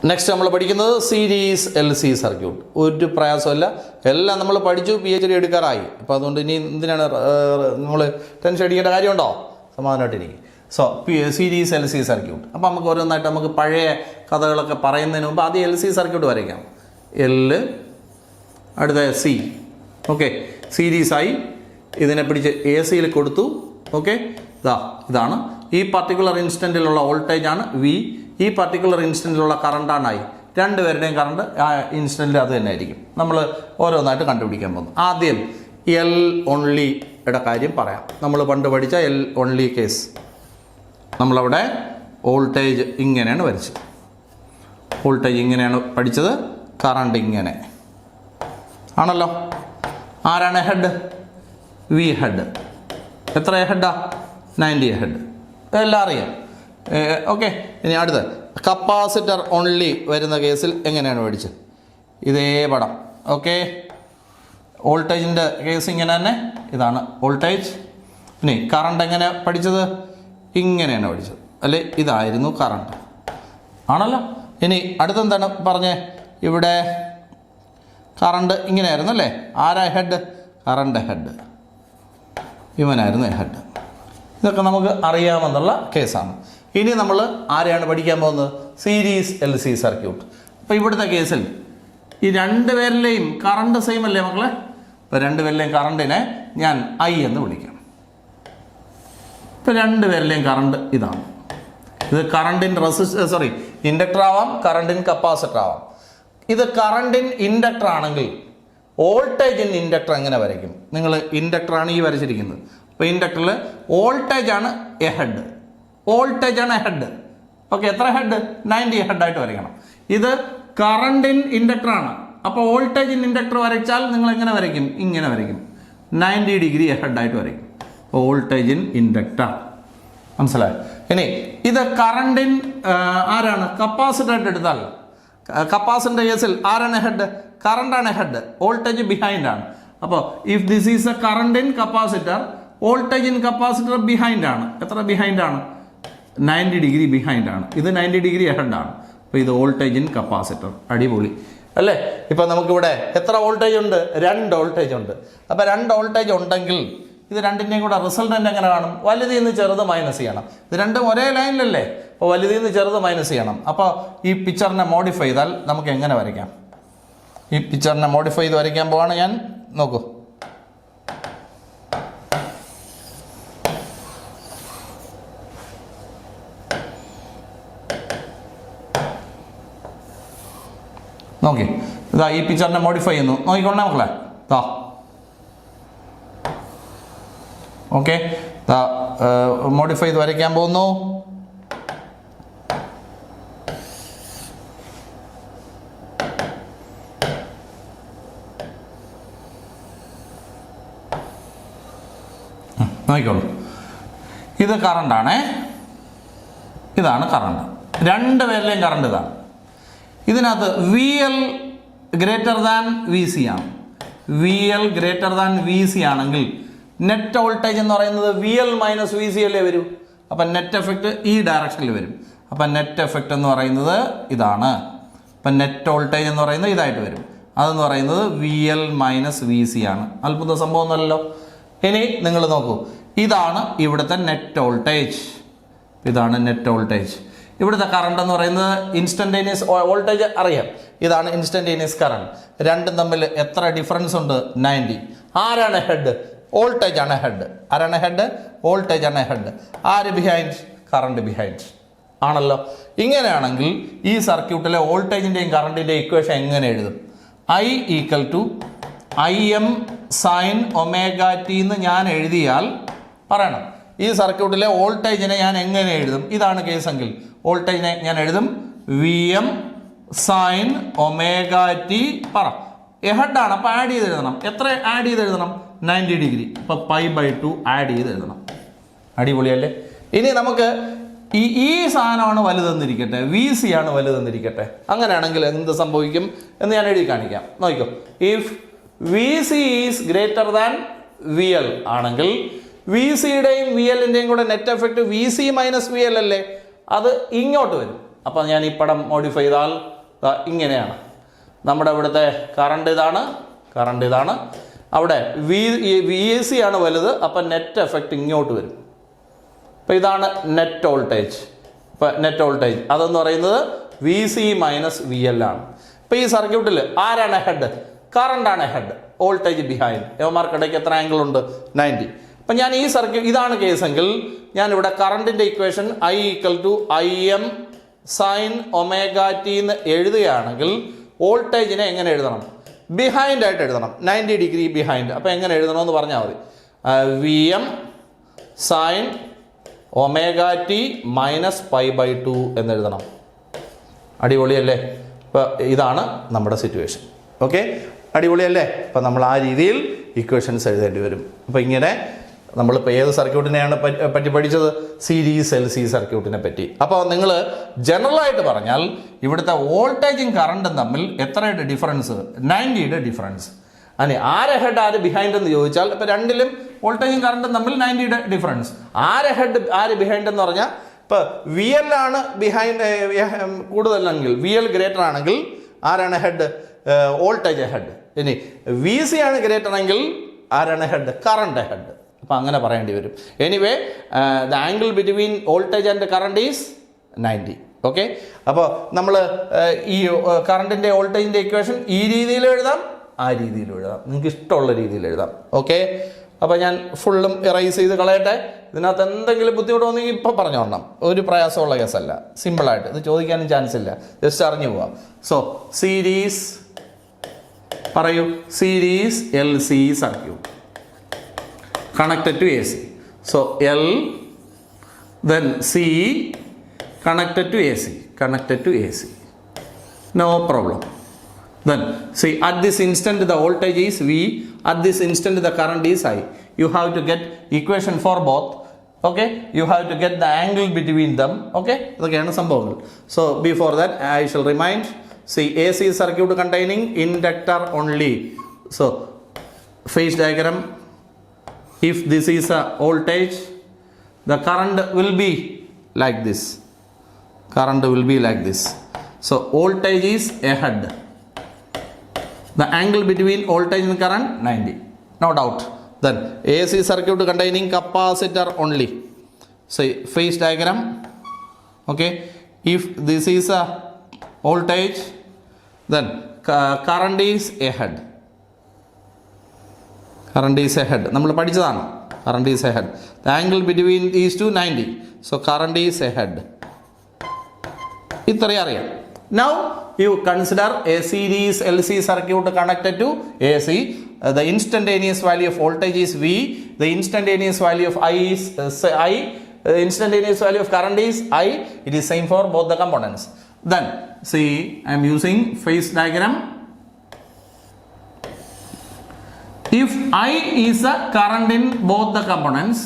Next നമ്മൾ പഠിക്കുന്നത് series L C circuit. ഒരു പ്രയാസമല്ല, എല്ലാം നമ്മൾ പഠിച്ചു, PhD എടുക്കാറായി. അപ്പോൾ അതുകൊണ്ട് ഇനി എന്തിനാണ് നമ്മൾ ടെൻഷൻ അടിക്കേണ്ട കാര്യമുണ്ടോ? സമാധാനമായിട്ടിരിക്കും. Series L C circuit. അപ്പോൾ നമുക്ക് ഓരോന്നായിട്ട് നമുക്ക് പഴയ കഥകളൊക്കെ പറയുന്നതിന് മുമ്പ് ആദ്യം LC സർക്യൂട്ട് വരയ്ക്കാം. L അടുത്ത C. ഓക്കെ, സീരീസായി ഇതിനെ പിടിച്ച് AC കൊടുത്തു. ഓക്കെ, ഇതാണ് ഈ പർട്ടിക്കുലർ ഇൻസ്റ്റൻറ്റിലുള്ള വോൾട്ടേജ് ആണ് V. ഈ പർട്ടിക്കുലർ ഇൻസ്റ്റൻറ്റിലുള്ള കറണ്ടാണ് I. രണ്ടുപേരുടെയും കറണ്ട് ആ ഇൻസ്റ്റൻറ്റിൽ അത് തന്നെ ആയിരിക്കും. നമ്മൾ ഓരോന്നായിട്ട് കണ്ടുപിടിക്കാൻ പോകുന്നു. ആദ്യം L onlyയുടെ കാര്യം പറയാം. നമ്മൾ പണ്ട് പഠിച്ച L only കേസ്. നമ്മളവിടെ വോൾട്ടേജ് ഇങ്ങനെയാണ് വരച്ചത്. വോൾട്ടേജ് ഇങ്ങനെയാണ് പഠിച്ചത്, കറണ്ട് ഇങ്ങനെ ആണല്ലോ. ആരാണ് ഹെഡ്? V head. എത്ര ഹെഡാ? 90 ഹെഡ്. എല്ലാം അറിയാം. ഓക്കെ, ഇനി അടുത്ത് കപ്പാസിറ്റർ ഓൺലി വരുന്ന കേസിൽ എങ്ങനെയാണ് പഠിച്ചത്? ഇതേ പടം. ഓക്കെ, വോൾട്ടേജിൻ്റെ കേസ് ഇങ്ങനെ തന്നെ. ഇതാണ് വോൾട്ടേജ്. ഇനി കറണ്ട് എങ്ങനെ പഠിച്ചത്? ഇങ്ങനെയാണ് പഠിച്ചത് അല്ലേ? ഇതായിരുന്നു കറണ്ട് ആണല്ലോ. ഇനി അടുത്തെന്താണ് പറഞ്ഞേ? ഇവിടെ കറണ്ട് ഇങ്ങനെയായിരുന്നു അല്ലേ? ആരാ ഹെഡ്? Current head. ഇവനായിരുന്നു ഹെഡ്. ഇതൊക്കെ നമുക്ക് അറിയാമെന്നുള്ള കേസാണ്. ഇനി നമ്മൾ ആരെയാണ് പഠിക്കാൻ പോകുന്നത്? Series LC circuit. അപ്പോൾ ഇവിടുത്തെ കേസിൽ ഈ രണ്ടുപേരിലെയും കറണ്ട് സെയിം അല്ലേ മക്കളെ? ഇപ്പോൾ രണ്ടുപേരിലെയും കറണ്ടിനെ ഞാൻ I എന്ന് വിളിക്കാം. ഇപ്പോൾ രണ്ടുപേരിലെയും കറണ്ട് ഇതാണ്. ഇത് കറണ്ടിൻ ഇൻഡക്ടർ ആവാം, കറണ്ടിൻ കപ്പാസിറ്റർ ആവാം. ഇത് കറണ്ടിൻ ഇൻഡക്ടർ ആണെങ്കിൽ വോൾട്ടേജ് ഇൻ ഇൻഡക്ടർ എങ്ങനെ വരയ്ക്കും? നിങ്ങൾ ഇൻഡക്ടറാണ് ഈ വരച്ചിരിക്കുന്നത്. അപ്പോൾ ഇൻഡക്ടറിൽ വോൾട്ടേജ് ആണ് എ ഹെഡ്. വോൾട്ടേജ് ആണ് ഹെഡ്. ഓക്കെ, എത്ര ഹെഡ്? 90 ഹെഡായിട്ട് വരയ്ക്കണം. ഇത് കറണ്ടിൻ ഇൻഡക്ടറാണ്. അപ്പോൾ വോൾട്ടേജ് ഇൻ ഇൻഡക്ടർ വരച്ചാൽ നിങ്ങൾ എങ്ങനെ വരയ്ക്കും? ഇങ്ങനെ വരയ്ക്കും. 90 ഡിഗ്രി ഹെഡായിട്ട് വരയ്ക്കും. Voltage in inductor. മനസ്സിലായോ? ഇനി ഇത് കറണ്ടിൻ ആരാണ്? കപ്പാസിറ്റർ എടുത്താൽ കപ്പാസിറ്റർ കേസിൽ ആരാണ് ഹെഡ്? കറണ്ടാണ് ഹെഡ്. വോൾട്ടേജ് ബിഹൈൻഡ് ആണ്. അപ്പോൾ if this is A current in capacitor, voltage in capacitor behind ആണ്. എത്ര ബിഹൈൻഡ് ആണ്? 90 ഡിഗ്രി ബിഹൈൻഡ് ആണ്. ഇത് 90 ഡിഗ്രി ഹെഡ് ആണ്. അപ്പോൾ ഇത് വോൾട്ടേജ് ഇൻ കപ്പാസിറ്റർ. അടിപൊളി അല്ലേ? ഇപ്പം നമുക്കിവിടെ എത്ര വോൾട്ടേജ് ഉണ്ട്? 2 വോൾട്ടേജ് ഉണ്ട്. അപ്പോൾ 2 വോൾട്ടേജ് ഉണ്ടെങ്കിൽ ഇത് രണ്ടിൻ്റെയും കൂടെ റിസൾട്ടൻ്റ് എങ്ങനെ കാണും? വലുതിൽ നിന്ന് ചെറുത് മൈനസ് ചെയ്യണം. ഇത് രണ്ടും ഒരേ ലൈനിലല്ലേ? അപ്പോൾ വലുതിൽ നിന്ന് ചെറുത് മൈനസ് ചെയ്യണം. അപ്പോൾ ഈ പിക്ചറിനെ മോഡിഫൈ ചെയ്താൽ നമുക്ക് എങ്ങനെ വരയ്ക്കാം? ഈ പിക്ചറിനെ മോഡിഫൈ ചെയ്ത് വരയ്ക്കാൻ പോവാണ് ഞാൻ. നോക്കൂ, നോക്കി, ഇതാ ഈ പിക്ചറിനെ മോഡിഫൈ ചെയ്യുന്നു. നോക്കിക്കൊണ്ടേ മക്കളെ. ഓക്കെ, മോഡിഫൈ ചെയ്ത് വരയ്ക്കാൻ പോകുന്നു. നോക്കിക്കോളൂ, ഇത് കറണ്ടാണേ. ഇതാണ് കറണ്ട്. രണ്ടുപേരിലെയും കറണ്ട് ഇതാണ്. ഇതിനകത്ത് VL ഗ്രേറ്റർ ദാൻ VC ആണ്. VL ഗ്രേറ്റർ ദാൻ VC ആണെങ്കിൽ നെറ്റ് വോൾട്ടേജ് എന്ന് പറയുന്നത് VL മൈനസ് VC അല്ലേ വരൂ. അപ്പം നെറ്റ് എഫക്റ്റ് ഈ ഡയറക്ഷനിൽ വരും. അപ്പം നെറ്റ് എഫക്റ്റ് എന്ന് പറയുന്നത് ഇതാണ്. അപ്പം നെറ്റ് വോൾട്ടേജ് എന്ന് പറയുന്നത് ഇതായിട്ട് വരും. അതെന്ന് പറയുന്നത് VL മൈനസ് VC ആണ്. അത്ഭുത സംഭവമൊന്നുമല്ലല്ലോ. ഇനി നിങ്ങൾ നോക്കൂ, ഇതാണ് ഇവിടുത്തെ നെറ്റ് വോൾട്ടേജ്. ഇതാണ് നെറ്റ് വോൾട്ടേജ്. ഇവിടുത്തെ കറണ്ട് എന്ന് പറയുന്നത് ഇൻസ്റ്റൻറ്റേനിയസ് വോൾട്ടേജ് അറിയാം. ഇതാണ് ഇൻസ്റ്റൻറ്റേനിയസ് കറണ്ട്. രണ്ടും തമ്മിൽ എത്ര ഡിഫറൻസ് ഉണ്ട്? 90. ആരാണ് ഹെഡ്? വോൾട്ടേജ് ആണ് ഹെഡ്. ആരാണ് ഹെഡ്? വോൾട്ടേജ് ആണ് ഹെഡ്. ആര് ബിഹൈൻഡ്? കറണ്ട് ബിഹൈൻഡ് ആണല്ലോ. ഇങ്ങനെയാണെങ്കിൽ ഈ സർക്യൂട്ടിലെ വോൾട്ടേജിൻ്റെയും കറണ്ടിൻ്റെയും ഇക്വേഷൻ എങ്ങനെ എഴുതും? I = Im sin ωt എന്ന് ഞാൻ എഴുതിയാൽ പറയണം. ഈ സർക്യൂട്ടിലെ വോൾട്ടേജിനെ ഞാൻ എങ്ങനെ എഴുതും? ഇതാണ് കേസെങ്കിൽ വോൾട്ടേജിനെ ഞാൻ എഴുതും Vm sin ωt. പറ, ഹെഡാണ്. അപ്പോൾ ആഡ് ചെയ്ത് എഴുതണം. എത്ര ആഡ് ചെയ്ത് എഴുതണം? 90 ഡിഗ്രി. അപ്പോൾ π/2 ആഡ് ചെയ്ത് എഴുതണം. അടിപൊളിയല്ലേ? ഇനി നമുക്ക് ഈ സാധനമാണ് വലുതെന്നിരിക്കട്ടെ, VC ആണ് വലുതെന്നിരിക്കട്ടെ. അങ്ങനെയാണെങ്കിൽ എന്ത് സംഭവിക്കും എന്ന് ഞാൻ എഴുതി കാണിക്കാം. നോക്കിക്കോ, if VC is greater than VL ആണെങ്കിൽ VC യുടെയും VL ൻ്റെയും കൂടെ net effect VC minus VL അല്ലേ? അത് ഇങ്ങോട്ട് വരും. അപ്പോൾ ഞാൻ ഈ പടം മോഡിഫൈ ചെയ്താൽ ഇങ്ങനെയാണ്. നമ്മുടെ ഇവിടുത്തെ കറണ്ട് ഇതാണ്. അവിടെ വി എ സി ആണ് വലുത്. അപ്പം നെറ്റ് എഫക്റ്റ് ഇങ്ങോട്ട് വരും. അപ്പോൾ ഇതാണ് നെറ്റ് വോൾട്ടേജ്. ഇപ്പോൾ നെറ്റ് വോൾട്ടേജ് അതെന്ന് പറയുന്നത് V C minus V L ആണ്. ഇപ്പോൾ ഈ സർക്യൂട്ടിൽ ആരാണ് ഹെഡ്? കറണ്ടാണ് ഹെഡ്, വോൾട്ടേജ് ബിഹൈൻഡ്. യവന്മാർക്കിടയ്ക്ക് എത്ര ആംഗിൾ ഉണ്ട്? 90. അപ്പം ഞാൻ ഈ സർക്യൂട്ട് ഇതാണ് കേസെങ്കിൽ ഞാനിവിടെ കറണ്ടിൻ്റെ equation I = Im sin omega T എന്ന് എഴുതുകയാണെങ്കിൽ വോൾട്ടേജിനെ എങ്ങനെ എഴുതണം? ബിഹൈൻഡ് ആയിട്ട് എഴുതണം, 90 ഡിഗ്രി ബിഹൈൻഡ്. അപ്പോൾ എങ്ങനെ എഴുതണമെന്ന് പറഞ്ഞാൽ മതി. Vm sin ഒമേഗ ടി -π/2 എന്നെഴുതണം. അടിപൊളിയല്ലേ? ഇപ്പോൾ ഇതാണ് നമ്മുടെ സിറ്റുവേഷൻ. ഓക്കെ, അടിപൊളിയല്ലേ? അപ്പം നമ്മൾ ആ രീതിയിൽ ഇക്വേഷൻസ് എഴുതേണ്ടി വരും. അപ്പോൾ ഇങ്ങനെ നമ്മളിപ്പോൾ ഏത് സർക്യൂട്ടിനെയാണ് പറ്റി പഠിച്ചത്? സീരീസ് എൽ സി സർക്യൂട്ടിനെ പറ്റി. അപ്പോൾ നിങ്ങൾ ജനറലായിട്ട് പറഞ്ഞാൽ ഇവിടുത്തെ വോൾട്ടേജും കറണ്ടും തമ്മിൽ എത്രയുടെ ഡിഫറൻസ്? 90യുടെ ഡിഫറൻസ്. അതെ, ആര് ഹെഡ് ആര് ബിഹൈൻഡ് എന്ന് ചോദിച്ചാൽ ഇപ്പോൾ രണ്ടിലും വോൾട്ടേജും കറണ്ടും തമ്മിൽ 90യുടെ ഡിഫറൻസ്. ആര് ഹെഡ് ആര് ബിഹൈൻഡ് എന്ന് പറഞ്ഞാൽ ഇപ്പോൾ വി എൽ ആണ് ബിഹൈൻഡ് കൂടുതലെങ്കിൽ, വി എൽ ഗ്രേറ്റർ ആണെങ്കിൽ ആരാണ് ഹെഡ്? Voltage head. ഇനി വി സി ആണ് ഗ്രേറ്റർ എങ്കിൽ ആരാണ് ഹെഡ്? Current head. അപ്പോൾ അങ്ങനെ പറയേണ്ടി വരും. Anyway the angle between voltage and current is 90. Okay, അപ്പോൾ നമ്മൾ ഈ കറണ്ടിൻ്റെ വോൾട്ടേജിൻ്റെ ഇക്വേഷൻ ഈ രീതിയിൽ എഴുതാം, ആ രീതിയിൽ എഴുതാം, നിങ്ങൾക്ക് ഇഷ്ടമുള്ള രീതിയിൽ എഴുതാം. ഓക്കെ, അപ്പോൾ ഞാൻ ഫുള്ളും ഇറൈസ് ചെയ്ത് കളയട്ടെ. ഇതിനകത്ത് എന്തെങ്കിലും ബുദ്ധിമുട്ട് വന്നെങ്കിൽ ഇപ്പോൾ പറഞ്ഞോണം. ഒരു പ്രയാസമുള്ള കേസല്ല, സിമ്പിളായിട്ട്. ഇത് ചോദിക്കാനും ചാൻസ് ഇല്ല, ജസ്റ്റ് അറിഞ്ഞു പോവാം. സോ സീരീസ് പറയൂ, series L C circuit connected to AC. So L, then C connected to AC. No problem. Then see, at this instant the voltage is V, at this instant the current is I. You have to get equation for both. Okay, you have to get the angle between them. Okay, ഇതൊക്കെയാണ് സംഭവങ്ങൾ. So before that I shall remind, see, AC circuit containing inductor only. So phase diagram, if this is a voltage, the current will be like this. So voltage is ahead. The angle between voltage and current 90, no doubt. Then AC circuit containing capacitor only. So phase diagram. Okay, if this is a voltage, then current is ahead. നമ്മൾ പഠിച്ചതാണ്. Current is ahead. The angle between is to 90. So current is ahead. ഇത്രയും അറിയാം. Now you consider a series L C circuit connected to A C. The instantaneous value of voltage is V. The instantaneous value of I is I. The instantaneous value of current is I. It is same for both the components. Then see, I am using phase diagram. If I is a current in both the components,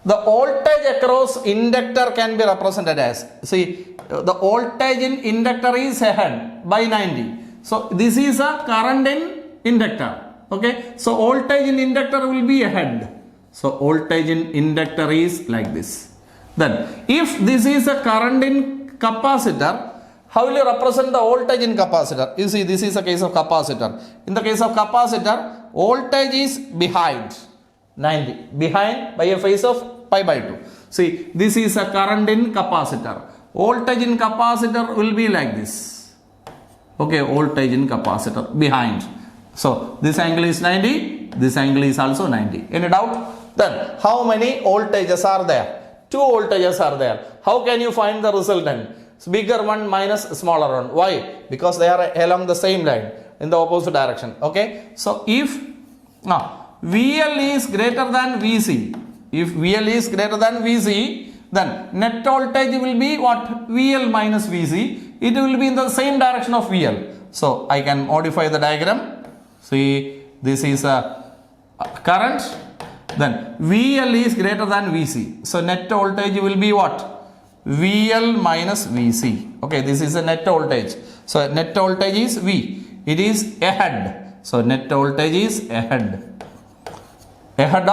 the voltage across inductor can be represented as, see, the voltage in inductor is ahead by 90. So this is a current in inductor. Okay, so voltage in inductor will be ahead. So voltage in inductor is like this. Then if this is a current in capacitor, how will you represent the voltage in capacitor? You see, this is a case of capacitor. In the case of capacitor, voltage is behind 90, behind by a phase of π/2. See, this is a current in capacitor. Voltage in capacitor will be like this. Okay, voltage in capacitor behind. So this angle is 90, this angle is also 90. Any doubt? Then how many voltages are there? 2 voltages are there. How can you find the resultant? Bigger one minus smaller one. Why? Because they are along the same line in the opposite direction. Okay, so if now VL is greater than VC, if VL is greater than VC, then net voltage will be what? VL minus VC. It will be in the same direction of VL. So I can modify the diagram. See, this is a current, then VL is greater than VC. So net voltage will be what? VL minus VC. Okay, this is a net voltage. So net voltage is V. It is ahead. So net voltage is ahead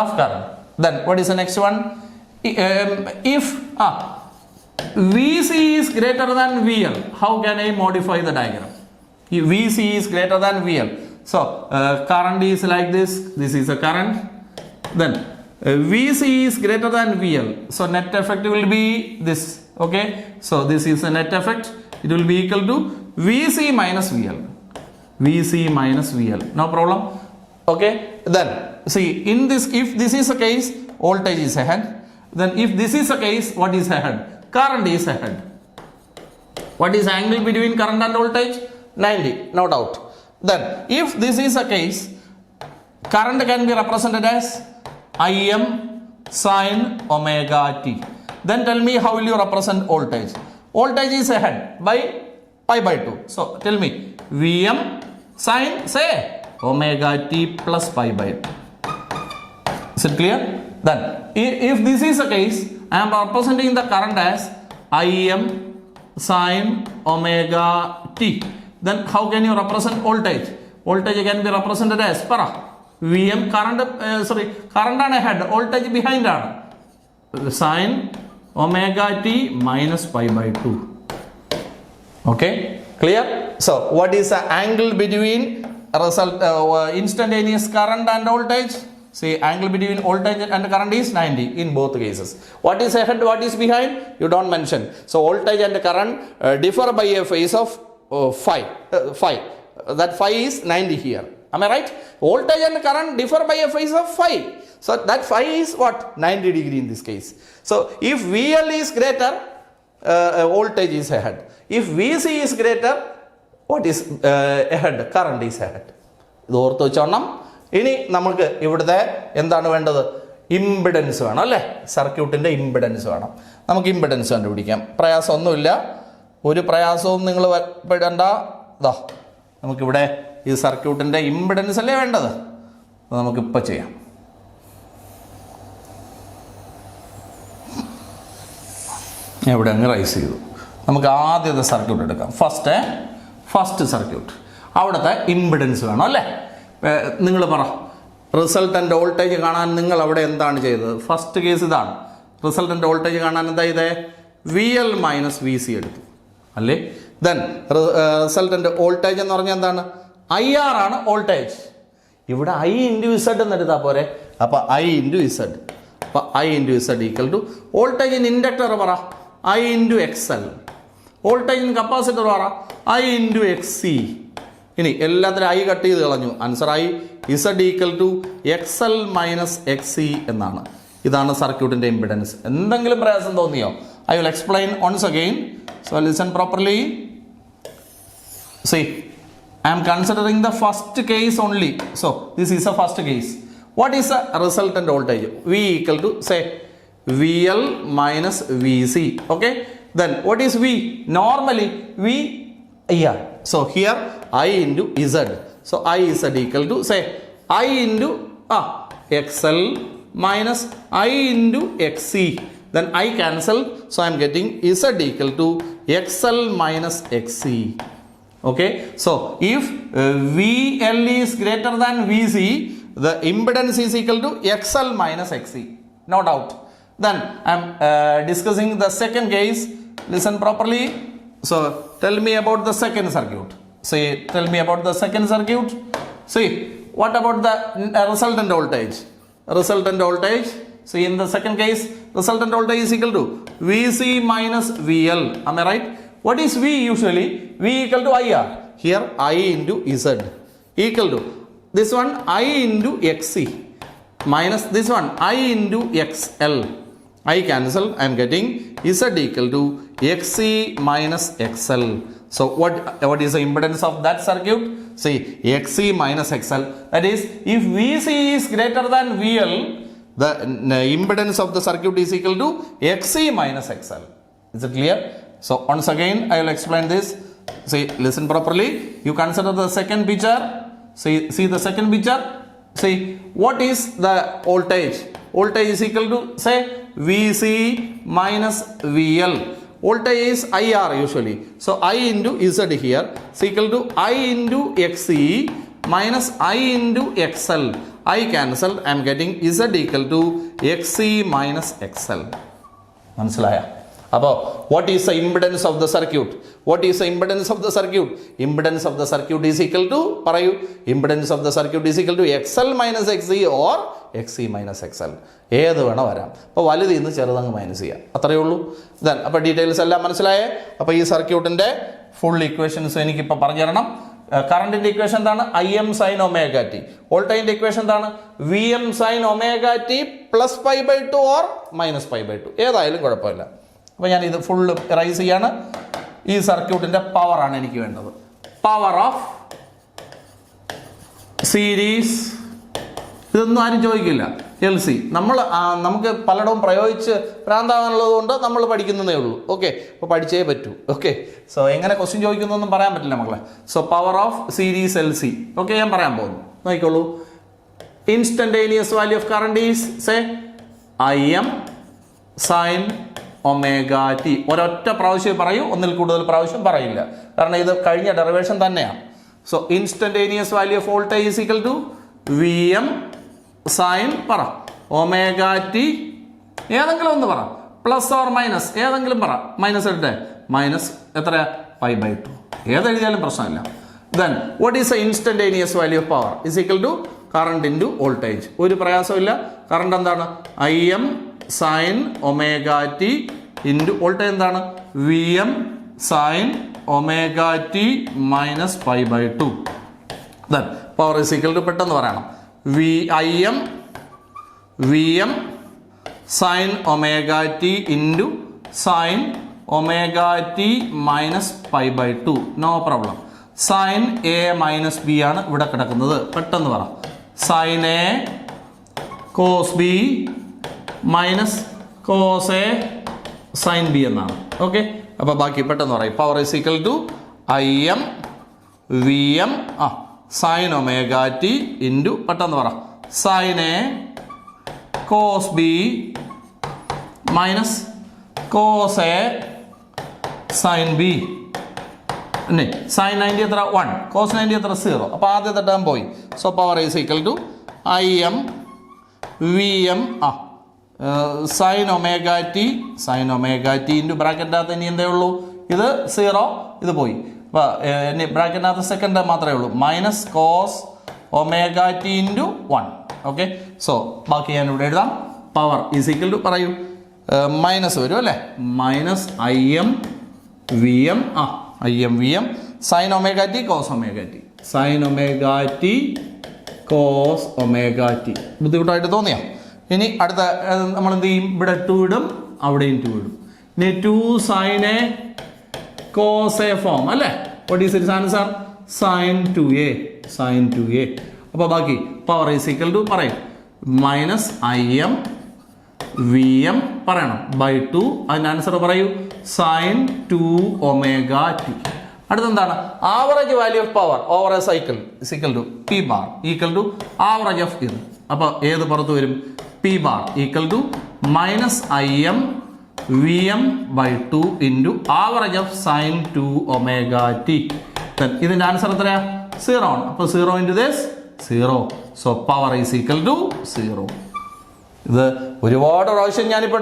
of current. Then what is the next one? If VC is greater than VL. How can I modify the diagram? If VC is greater than VL. So, current is like this. This is a current. Then, VC is greater than VL. So, net effect will be this. Okay. So, this is a net effect. It will be equal to VC minus VL. VC minus VL. No problem. Okay. Then, see, in this, if this is a case, voltage is ahead. Then, if this is a case, what is ahead? Current is ahead. What is angle between current and voltage? 90, no doubt. Then, if this is a case, current can be represented as Im sin omega t. Then tell me how will you represent voltage? Voltage is ahead by pi by 2. So, tell me Vm sin, say, omega t plus pi by 2. Is it clear? Then, if this is a case, I am representing the current as Im sin omega t. Then how can you represent voltage? Voltage can be represented as para Vm current current ആണ് ahead, voltage behind ആണ് sin omega t minus pi by 2. Okay, clear? So what is the angle between instantaneous current and voltage? See, angle between voltage and current is 90 in both cases. What is ahead, what is behind? You don't mention. So voltage and current differ by a phase of phi. That phi is 90 here. Am I right? Voltage and current differ by a phase of phi. So that phi is what? 90 degree in this case. So if VL is greater, voltage is ahead. If VC is greater, what is ahead? Current is ahead. ഇത് ഓർത്ത് വെച്ചോണം. ഇനി നമുക്ക് ഇവിടുത്തെ എന്താണ് വേണ്ടത്? Impedance വേണം അല്ലേ? സർക്യൂട്ടിൻ്റെ impedance വേണം. നമുക്ക് ഇമ്പിഡൻസ് കണ്ടുപിടിക്കാം. പ്രയാസമൊന്നുമില്ല, ഒരു പ്രയാസവും നിങ്ങൾ പെടേണ്ട. ഇതാ നമുക്കിവിടെ ഈ സർക്യൂട്ടിൻ്റെ ഇമ്പിഡൻസ് അല്ലേ വേണ്ടത്? അത് നമുക്കിപ്പോൾ ചെയ്യാം. ഞാൻ ഇവിടെ അങ്ങ് റൈസ് ചെയ്തു. നമുക്ക് ആദ്യത്തെ സർക്യൂട്ട് എടുക്കാം. First circuit. അവിടുത്തെ ഇമ്പിഡൻസ് വേണം അല്ലേ? നിങ്ങൾ പറ, റിസൾട്ടൻ്റ് വോൾട്ടേജ് കാണാൻ നിങ്ങൾ അവിടെ എന്താണ് ചെയ്തത്? ഫസ്റ്റ് കേസ് ഇതാണ്. റിസൾട്ടൻ്റ് വോൾട്ടേജ് കാണാൻ എന്താ ചെയ്തേ? VL മൈനസ് VC എടുത്തു അല്ലേ? ദെൻ റിസൾട്ടൻ്റ് വോൾട്ടേജ് എന്ന് പറഞ്ഞാൽ എന്താണ്? IR ആണ് വോൾട്ടേജ്. ഇവിടെ I ഇൻറ്റു ഇസഡ് എന്ന് എടുത്താൽ പോരെ? അപ്പോൾ I ഇൻറ്റു ഇസഡ്. അപ്പോൾ I into Z equal to voltage in inductor പറ I into XL. Voltage in capacitor പറ I ഇൻറ്റു XC. ഇനി എല്ലാത്തിനും I കട്ട് ചെയ്ത് കളഞ്ഞു. Answer I Z equal to XL minus XC എന്നാണ്. ഇതാണ് സർക്യൂട്ടിൻ്റെ ഇമ്പിഡൻസ്. എന്തെങ്കിലും പ്രയാസം തോന്നിയോ? I will explain once again. So listen properly. See, I am considering the first case only. So this is a first case. What is the resultant voltage? V equal to say VL minus VC. Okay. Then what is V? Normally V IR. So here I into Z. So I Z equal to say I into XL minus I into XC. Then I cancel. So I am getting Z equal to XL minus XC. Okay. So if VL is greater than VC, the impedance is equal to XL minus XC. No doubt. Then I am discussing the second case. Listen properly. So tell me about the second circuit. Tell me about the second circuit. See, what about the resultant voltage? Resultant voltage. See, in the second case, resultant voltage is equal to VC minus VL. Am I right? What is V usually? V equal to IR. Here I into Z equal to this one I into XC minus this one I into XL. I cancel. I am getting Z equal to XC minus XL. So what is the impedance of that circuit? See, XC minus XL. That is, if VC is greater than VL, the impedance of the circuit is equal to XC minus XL. Is it clear? So once again I will explain this. See, listen properly. You consider the second picture. See the second picture. See, what is the voltage? Voltage is equal to say VC minus VL. Voltage is IR usually. So I into Z here is equal to I into XC minus I into XL. I cancel. I am getting Z equal to XC minus XL. മനസ്സിലായ? അപ്പോൾ what is the impedance of the circuit? What is the impedance of the circuit? Impedance of the circuit is equal to, പറയൂ, impedance of the circuit is equal to XL minus XC or XC minus XL. ഏത് വേണം വരാം. അപ്പോൾ വലുതിൽ നിന്ന് ചെറുതങ്ങ് minus ചെയ്യാം, അത്രയേ ഉള്ളൂ. Then അപ്പോൾ ഡീറ്റെയിൽസ് എല്ലാം മനസ്സിലായേ? അപ്പോൾ ഈ സർക്യൂട്ടിൻ്റെ ഫുൾ ഇക്വേഷൻസ് എനിക്കിപ്പോൾ പറഞ്ഞു തരണം. കറണ്ടിൻ്റെ ഇക്വേഷൻ എന്താണ്? IM sine omega T. വോൾട്ടേജിൻ്റെ ഇക്വേഷൻ എന്താണ്? VM sine omega T plus π/2 or minus π/2, ഏതായാലും കുഴപ്പമില്ല. അപ്പോൾ ഞാൻ ഇത് ഫുള്ള് റൈസ് ചെയ്യാണ്. ഈ സർക്യൂട്ടിൻ്റെ പവറാണ് എനിക്ക് വേണ്ടത്. പവർ ഓഫ് സീരീസ്, ഇതൊന്നും ആരും ചോദിക്കില്ല. LC നമുക്ക് പലയിടവും പ്രയോഗിച്ച് ഭ്രാന്താവാനുള്ളത് കൊണ്ട് നമ്മൾ പഠിക്കുന്നതേ ഉള്ളൂ. ഓക്കെ, അപ്പോൾ പഠിച്ചേ പറ്റൂ. ഓക്കെ, സോ എങ്ങനെ ക്വസ്റ്റ്യൻ ചോദിക്കുന്നൊന്നും പറയാൻ പറ്റില്ല മക്കളെ. So power of series LC. Okay, ഞാൻ പറയാൻ പോകുന്നു, നോക്കിക്കോളൂ. Instantaneous value of current is say IM sine omega T. ഒരൊറ്റ പ്രാവശ്യം പറയൂ, ഒന്നിൽ കൂടുതൽ പ്രാവശ്യം പറയില്ല, കാരണം ഇത് കഴിഞ്ഞ ഡെറിവേഷൻ തന്നെയാണ്. So instantaneous value of voltage is equal to VM sine പറ ഒമേഗ ടി, ഏതെങ്കിലും ഒന്ന് പറ, പ്ലസ് ഓർ മൈനസ് ഏതെങ്കിലും പറ. മൈനസ് എടുത്തേ, മൈനസ് എത്രയാ? π/2, ഏതെഴുതിയാലും പ്രശ്നമില്ല. Then what is the instantaneous value of power is equal to current into voltage. ഒരു പ്രയാസമില്ല. കറണ്ട് എന്താണ്? IM sine omega T into voltage എന്താണ്? VM sine omega T minus π/2. Then power is equal to, പെട്ടെന്ന് പറയണം, VM sine omega T into sine omega T minus π/2. No problem. Sine A minus B ആണ് ഇവിടെ കിടക്കുന്നത്. പെട്ടെന്ന് പറ, sine A cos B minus cos A sine B എന്നാണ്. Okay, അപ്പോൾ ബാക്കി പെട്ടെന്ന് പറയും. Power is equal to IM VM sine omega T into, പെട്ടെന്ന് പറ, sine A cos B minus cos A sine B. അല്ലേ, സൈൻ 90 എത്ര? 1, കോസ് 90 എത്ര? 0. അപ്പോൾ ആദ്യത്തെ ടേം പോയി. So power is equal to IM VM sine omega T into ബ്രാക്കറ്റിനകത്ത് ഇനി എന്തേ ഉള്ളൂ? ഇത് 0, ഇത് പോയി. അപ്പോൾ ഇനി ബ്രാക്കറ്റിനകത്ത് സെക്കൻഡ് ടേം മാത്രമേ ഉള്ളൂ, minus cos omega T into 1. Okay, so ബാക്കി ഞാൻ ഇവിടെ എഴുതാം. പവർ ഈസ് ഈക്വൽ ടു, പറയൂ, മൈനസ് വരും അല്ലേ, minus IM VM sine omega t cos omega t, sine omega t cos omega t. ബുദ്ധിമുട്ടായിട്ട് തോന്നിയോ? ഇനി അടുത്ത നമ്മൾ എന്ത് ചെയ്യും? ഇവിടെ 2 ഇടും, അവിടെയും 2 ഇടും. ഇനി 2 sine A cos A form അല്ലേ. What is its answer? Sine 2A. അപ്പോൾ ബാക്കി പവർ ഈസ് ഈക്വൽ ടു, പറയും, മൈനസ് IM VM പറയണം /2. അതിൻ്റെ ആൻസർ പറയൂ, സൈൻ 2 ഒമേഗ ടി. അടുത്തെന്താണ്? Average value of power over a cycle is equal to P bar equal to average of ഇത്. അപ്പോൾ ഏത് പുറത്ത് വരും? P bar equal to minus IM VM/2 into average of sine 2 omega T. ഇതിൻ്റെ answer എത്രയാ? 0 ആണ്. അപ്പോൾ 0 into this 0. So power is equal to 0. ഇത് ഒരുപാട് പ്രാവശ്യം ഞാനിപ്പോൾ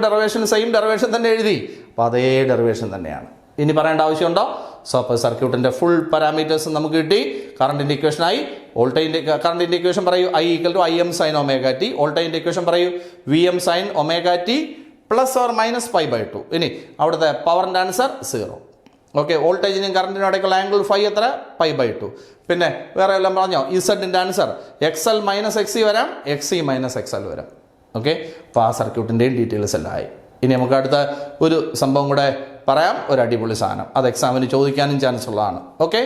സെയിം ഡെറിവേഷൻ തന്നെ എഴുതി. അപ്പോൾ അതേ ഡെറിവേഷൻ തന്നെയാണ്. ഇനി പറയേണ്ട ആവശ്യമുണ്ടോ? സോ അപ്പോൾ സർക്യൂട്ടിൻ്റെ ഫുൾ പാരാമീറ്റേഴ്സ് നമുക്ക് കിട്ടി. കറണ്ടിൻ്റെ ഇക്വേഷനായി. വോൾട്ടേജിൻ്റെ കറണ്ടിൻ്റെ ഇക്വേഷൻ പറയൂ, I equal to IM sine omega T. വോൾട്ടേജിൻ്റെ ഇക്വേഷൻ പറയൂ, VM sine omega T plus or minus π/2. ഇനി അവിടുത്തെ പവറിൻ്റെ ആൻസർ 0. ഓക്കെ, വോൾട്ടേജിനും കറണ്ടിനും ഇടയ്ക്കുള്ള ആംഗിൾ φ എത്ര? π/2. പിന്നെ വേറെ എല്ലാം പറഞ്ഞോ? ഇസഡിൻ്റെ ആൻസർ XL മൈനസ് XC വരാം, XC മൈനസ് XL വരാം. ഓക്കെ, അപ്പോൾ ആ സർക്യൂട്ടിൻ്റെയും ഡീറ്റെയിൽസ് എല്ലാം ആയി. ഇനി നമുക്ക് അടുത്ത ഒരു സംഭവം കൂടെ പറയാം, ഒരു അടിപൊളി സാധനം. അത് എക്സാമിന് ചോദിക്കാനും ചാൻസ് ഉള്ളതാണ്. ഓക്കെ.